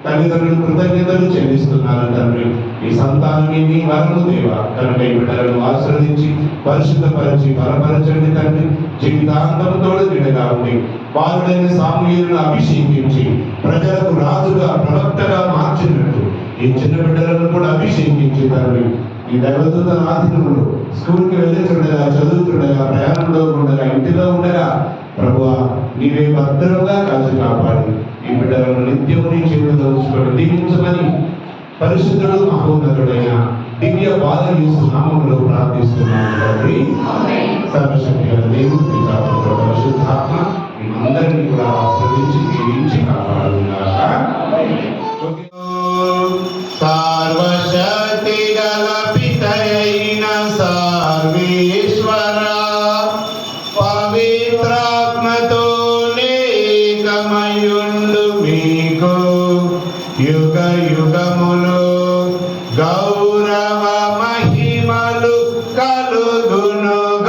తల్లిదండ్రులు కృతజ్ఞతలు చెల్లిస్తున్నారు తండ్రి. ఈ సంతానాన్ని నీ వరము దేవా కనుక ఈ బిడ్డలను ఆశీర్వదించి పరిశుద్ధపరిచి బలపరచండి తండ్రి. జీవితాంతంతో నిండుగా ఉండి బాలుడైన సామూయేలును అభిషేకించి ప్రజలకు రాజుగా ప్రవక్తగా మార్చినట్టు ఈ చిన్న బిడ్డలను కూడా అభిషేకించి తండ్రి ఈ దైవదూత ఆధీనంలో స్కూల్కి వెళ్ళుతుండగా, చదువుతుండగా, ప్రయాణంలో ఉండగా, ఇంటిలో ఉండగా ప్రభువా నీవే భద్రంగా కాచి కాపాడి ఈ బిడ్డలను నిత్యం నీ చేతుల్లో ఉంచుకొని దీవించమని పరిశుద్ధుడు మహోన్నతుడైన దివ్య బాధలు నామములో ప్రార్థిస్తున్నాను తండ్రి. సర్వశక్తి గల దేవుడు పితా పుత్ర పరిశుద్ధాత్మ అందరినీ కూడా ఆశ్రయించి దీవించి కాపాడుగాక. సర్వశక్తి గల పితయైన సర్వేశ్వర పవిత్రాత్మతో ఏకమయుండు మీకు యుగ యుగములు గౌరవ మహిమలు కలుగునుగాక.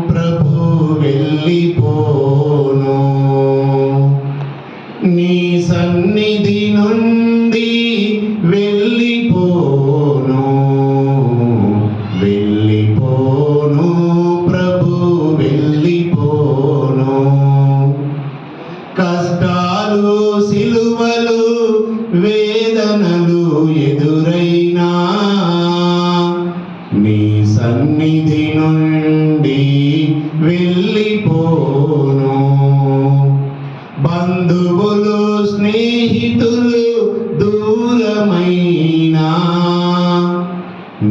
ప్రభు వెళ్ళిపోను నీ సన్నిధి నుండి వెళ్ళిపోను వెళ్ళిపోను ప్రభు వెళ్ళిపోను. కష్టాలు సిలువలు వేదనలు ఎదురైనా నీ సన్నిధి నుండి వెళ్ళిపోను. బంధువులు స్నేహితులు దూరమైనా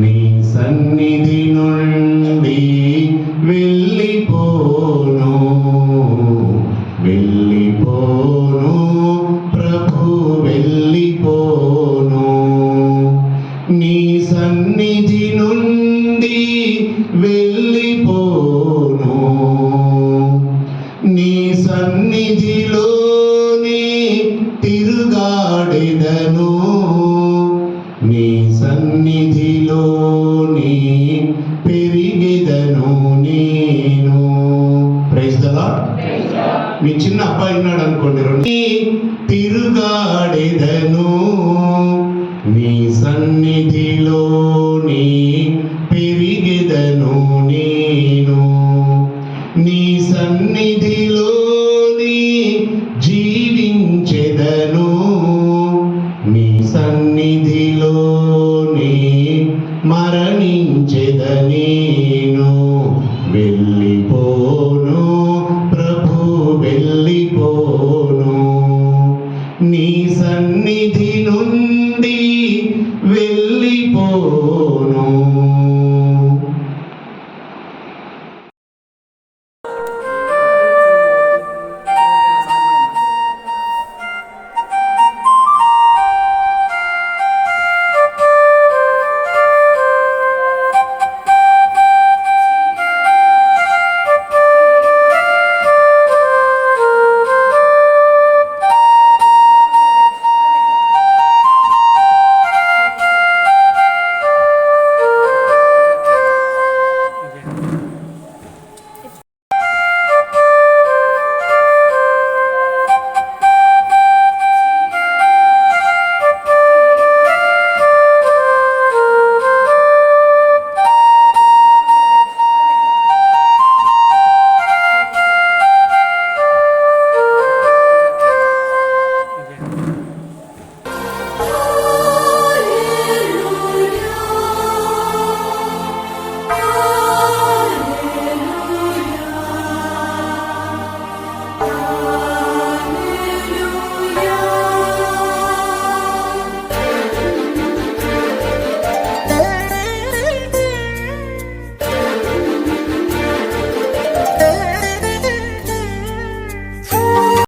నీ సన్నిధి నుండి వెళ్ళిపోను వెళ్ళిపోను ప్రభు వెళ్ళిపోను. నీ సన్నిధి నుండి వెళ్ళిపోను. నీ సన్నిధిలోని తిరుగాడెదను. నీ సన్నిధిలోని పెరిగెదను నేను. Praise the lord. మీ చిన్న అబ్బాయి ఉన్నాడు అనుకోండి, తిరుగాడెదను. నీ సన్నిధిలోని పెరిగెదను నేను. నీ సన్నిధిలోని జీవించెదను. నీ సన్నిధిలోని మరణించెద నేను. వెళ్ళిపోను ప్రభు వెళ్ళిపోను. నీ సన్నిధి నుండి